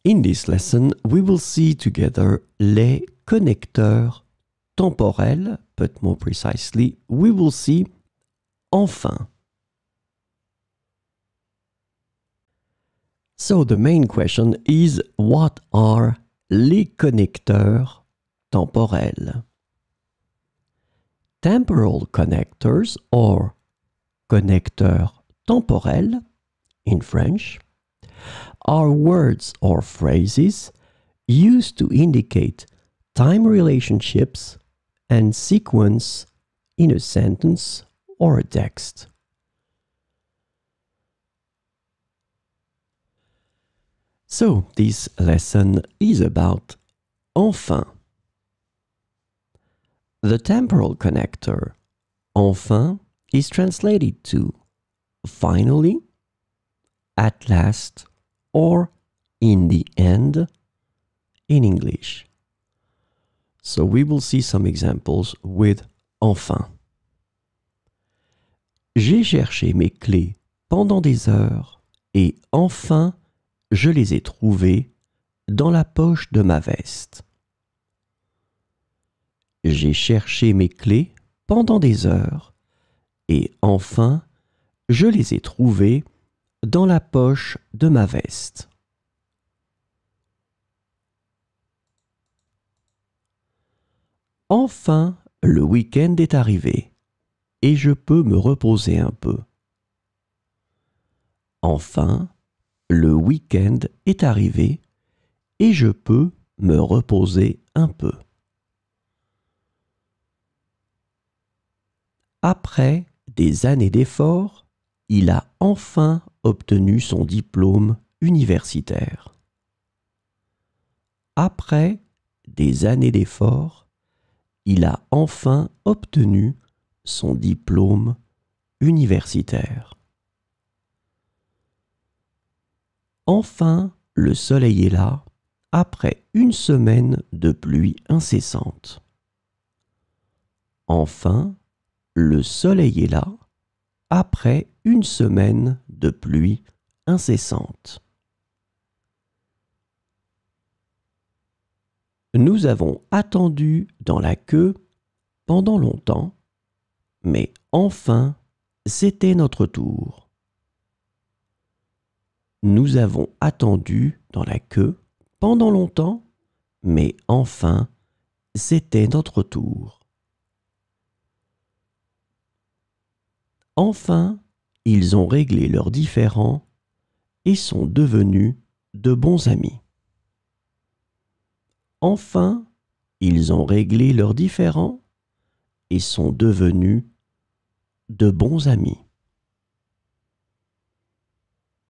In this lesson, we will see together les connecteurs temporels, but more precisely, we will see enfin. So the main question is, what are les connecteurs temporels? Temporal connectors, or connecteurs temporels in French, are words or phrases used to indicate time relationships and sequence in a sentence or a text. So, this lesson is about enfin. The temporal connector enfin is translated to finally, at last, or in the end in English. So we will see some examples with enfin. J'ai cherché mes clés pendant des heures et enfin je les ai trouvées dans la poche de ma veste. J'ai cherché mes clés pendant des heures et enfin je les ai trouvées dans la poche de ma veste. Enfin, le week-end est arrivé et je peux me reposer un peu. Enfin, le week-end est arrivé et je peux me reposer un peu. Après des années d'efforts, il a enfin obtenu son diplôme universitaire. Après des années d'efforts, il a enfin obtenu son diplôme universitaire. Enfin, le soleil est là après une semaine de pluie incessante. Enfin, le soleil est là après une semaine de pluie incessante. Nous avons attendu dans la queue pendant longtemps, mais enfin, c'était notre tour. Nous avons attendu dans la queue pendant longtemps, mais enfin, c'était notre tour. Enfin, ils ont réglé leurs différends et sont devenus de bons amis. Enfin, ils ont réglé leurs différends et sont devenus de bons amis.